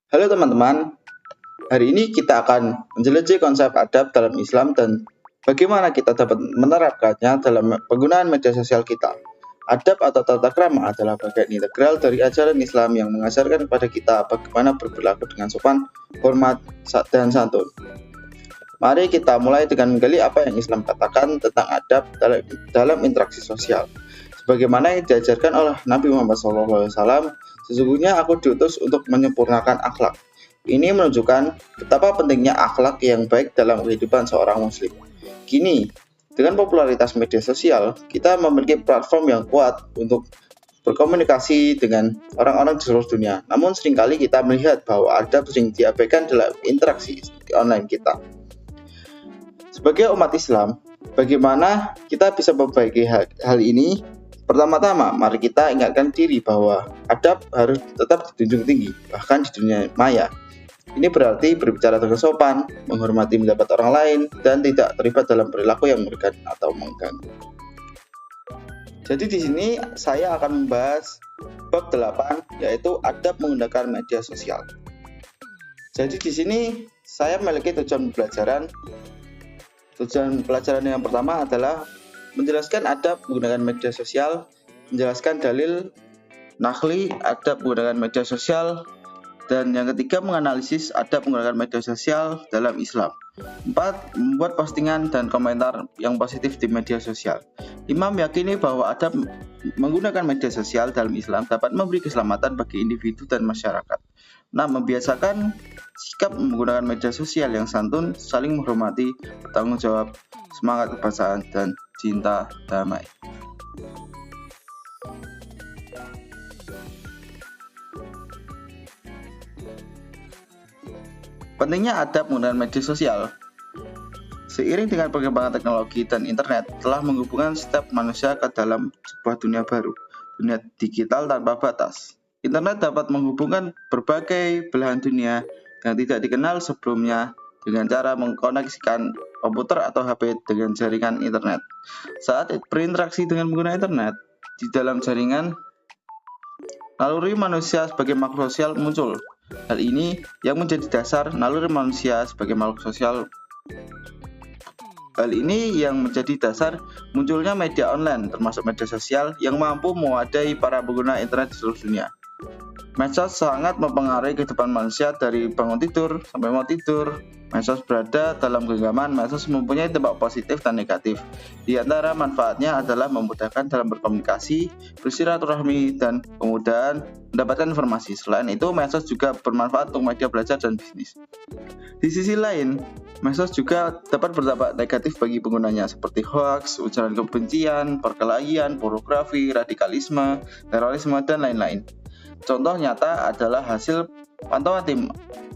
Halo teman-teman, hari ini kita akan menjelajahi konsep adab dalam Islam dan bagaimana kita dapat menerapkannya dalam penggunaan media sosial kita. Adab atau tata krama adalah bagian integral dari ajaran Islam yang mengajarkan kepada kita bagaimana berperilaku dengan sopan, hormat, dan santun. Mari kita mulai dengan menggali apa yang Islam katakan tentang adab dalam interaksi sosial. Sebagaimana yang diajarkan oleh Nabi Muhammad SAW, sesungguhnya aku diutus untuk menyempurnakan akhlak. Ini menunjukkan betapa pentingnya akhlak yang baik dalam kehidupan seorang muslim. Kini, dengan popularitas media sosial, kita memiliki platform yang kuat untuk berkomunikasi dengan orang-orang di seluruh dunia. Namun seringkali kita melihat bahwa adab sering diabaikan dalam interaksi online kita. Sebagai umat Islam, bagaimana kita bisa memperbaiki hal ini? Pertama-tama, mari kita ingatkan diri bahwa adab harus tetap dijunjung tinggi, bahkan di dunia maya. Ini berarti berbicara dengan sopan, menghormati pendapat orang lain, dan tidak terlibat dalam perilaku yang merugikan atau mengganggu. Jadi di sini saya akan membahas bab 8, yaitu adab menggunakan media sosial. Jadi di sini saya memiliki tujuan pelajaran. Tujuan pelajaran yang pertama adalah menjelaskan adab menggunakan media sosial, menjelaskan dalil nakli adab menggunakan media sosial, dan yang ketiga menganalisis adab menggunakan media sosial dalam Islam. 4. Membuat postingan dan komentar yang positif di media sosial. 5. Meyakini bahwa adab menggunakan media sosial dalam Islam dapat memberi keselamatan bagi individu dan masyarakat. 6. Membiasakan sikap menggunakan media sosial yang santun, saling menghormati, bertanggung jawab, semangat kebangsaan, dan cinta damai. Pentingnya adab menggunakan media sosial. Seiring dengan perkembangan teknologi dan internet telah menghubungkan setiap manusia ke dalam sebuah dunia baru, dunia digital tanpa batas. Internet dapat menghubungkan berbagai belahan dunia yang tidak dikenal sebelumnya dengan cara mengkoneksikan komputer atau HP dengan jaringan internet. Saat berinteraksi dengan menggunakan internet di dalam jaringan, naluri manusia sebagai makhluk sosial muncul. Hal ini yang menjadi dasar naluri manusia sebagai makhluk sosial. Hal ini yang menjadi dasar munculnya media online, termasuk media sosial yang mampu mewadai para pengguna internet di seluruh dunia. Medsos sangat mempengaruhi kehidupan manusia dari bangun tidur sampai mau tidur. Medsos berada dalam genggaman. Medsos mempunyai dampak positif dan negatif. Di antara manfaatnya adalah memudahkan dalam berkomunikasi, bersilaturahmi, dan kemudahan mendapatkan informasi. Selain itu, medsos juga bermanfaat untuk media belajar dan bisnis. Di sisi lain, medsos juga dapat berdampak negatif bagi penggunanya seperti hoax, ujaran kebencian, perkelahian, pornografi, radikalisme, terorisme, dan lain-lain. Contoh nyata adalah hasil pantauan tim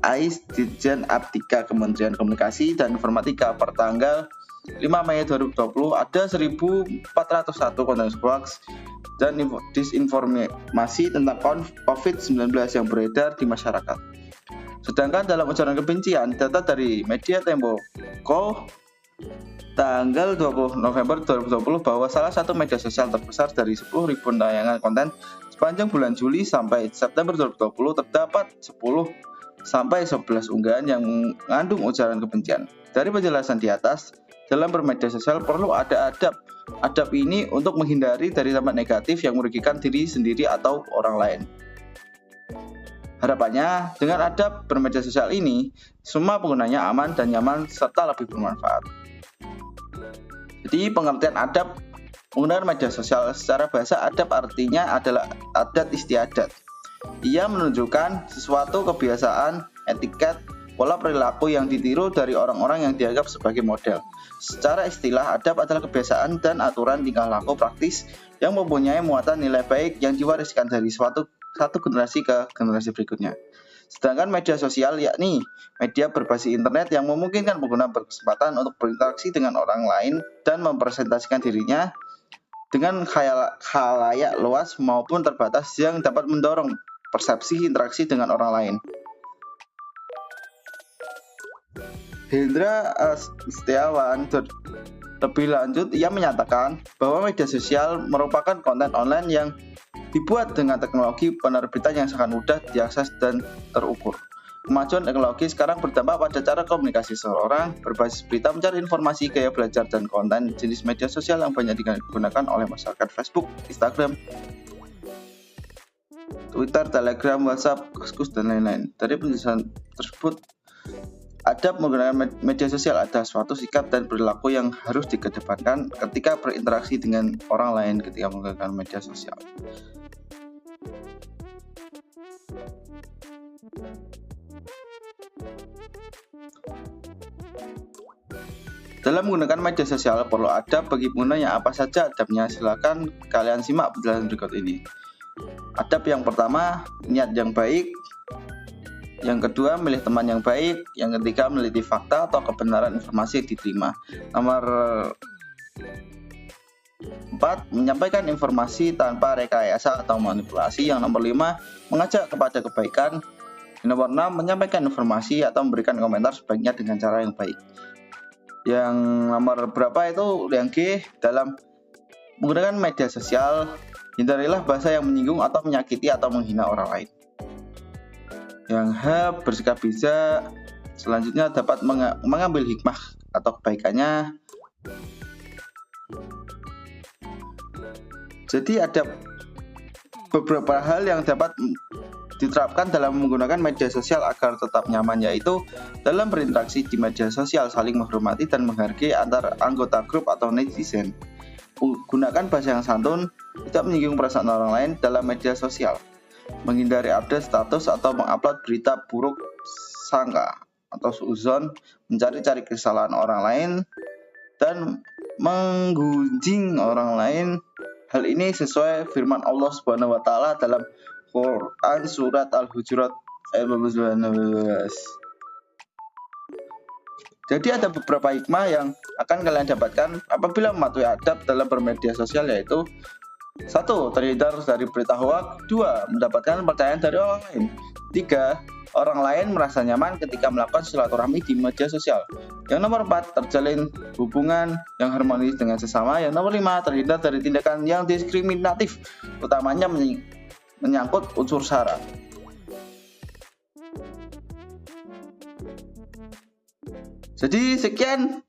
AIS Ditjen Aptika Kementerian Komunikasi dan Informatika per tanggal 5 Mei 2020 ada 1.401 konten hoax dan disinformasi tentang COVID-19 yang beredar di masyarakat. Sedangkan dalam ujaran kebencian, data dari Media Tempo tanggal 20 November 2020 bahwa salah satu media sosial terbesar dari 10.000 tayangan konten sepanjang bulan Juli sampai September 2020 terdapat 10 sampai 11 unggahan yang mengandung ujaran kebencian. Dari penjelasan di atas, dalam bermedia sosial perlu ada adab. Adab ini untuk menghindari dari dampak negatif yang merugikan diri sendiri atau orang lain. Harapannya, dengan adab bermedia sosial ini, semua penggunanya aman dan nyaman serta lebih bermanfaat. Jadi pengertian adab menggunakan media sosial secara bahasa adab artinya adalah adat istiadat. Ia menunjukkan sesuatu kebiasaan, etiket, pola perilaku yang ditiru dari orang-orang yang dianggap sebagai model. Secara istilah, adab adalah kebiasaan dan aturan tingkah laku praktis yang mempunyai muatan nilai baik yang diwariskan dari satu generasi ke generasi berikutnya. Sedangkan media sosial yakni media berbasis internet yang memungkinkan pengguna berkesempatan untuk berinteraksi dengan orang lain dan mempresentasikan dirinya dengan khalayak luas maupun terbatas yang dapat mendorong persepsi interaksi dengan orang lain. Hendra Setiawan lebih lanjut, ia menyatakan bahwa media sosial merupakan konten online yang dibuat dengan teknologi penerbitan yang sangat mudah diakses dan terukur. Kemajuan teknologi sekarang berdampak pada cara komunikasi seseorang, berbasis berita, mencari informasi, gaya belajar, dan konten. Jenis media sosial yang banyak digunakan oleh masyarakat: Facebook, Instagram, Twitter, Telegram, WhatsApp, Kaskus, dan lain-lain. Dari penjelasan tersebut, adab menggunakan media sosial ada suatu sikap dan perilaku yang harus dikedepankan ketika berinteraksi dengan orang lain ketika menggunakan media sosial. Dalam menggunakan media sosial perlu adab bagi penggunanya. Apa saja adabnya? Silakan kalian simak penjelasan berikut ini. Adab yang pertama, niat yang baik. Yang kedua, milih teman yang baik. Yang ketiga, meneliti fakta atau kebenaran informasi yang diterima. Nomor 4, menyampaikan informasi tanpa rekayasa atau manipulasi. Yang nomor 5, mengajak kepada kebaikan. Yang nomor 6, menyampaikan informasi atau memberikan komentar sebaiknya dengan cara yang baik. Yang nomor berapa itu yang G, dalam menggunakan media sosial hindarilah bahasa yang menyinggung atau menyakiti atau menghina orang lain. Yang H, bersikap bijak. Selanjutnya dapat mengambil hikmah atau kebaikannya. Jadi ada beberapa hal yang dapat diterapkan dalam menggunakan media sosial agar tetap nyaman, yaitu dalam berinteraksi di media sosial saling menghormati dan menghargai antar anggota grup atau netizen. Gunakan bahasa yang santun, tidak menyinggung perasaan orang lain dalam media sosial. Menghindari update status atau mengupload berita buruk sangka atau suuzon, mencari-cari kesalahan orang lain dan menggunjing orang lain. Hal ini sesuai firman Allah Subhanahu wa taala dalam Quran surat Al-Hujurat ayat 19. Jadi ada beberapa hikmah yang akan kalian dapatkan apabila mematuhi adab dalam bermedia sosial, yaitu 1. Terhindar dari berita hoaks. 2. Mendapatkan percayaan dari orang lain. 3. Orang lain merasa nyaman ketika melakukan silaturahmi di media sosial. Yang nomor 4, terjalin hubungan yang harmonis dengan sesama. Yang nomor 5, terhindar dari tindakan yang diskriminatif, utamanya menyangkut unsur sara. Jadi sekian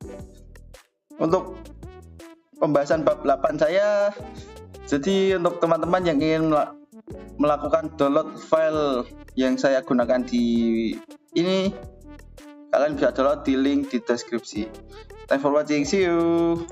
untuk pembahasan bab 8 saya. Jadi untuk teman-teman yang ingin melakukan download file yang saya gunakan di ini, kalian bisa download di link di deskripsi. Thanks for watching, see you.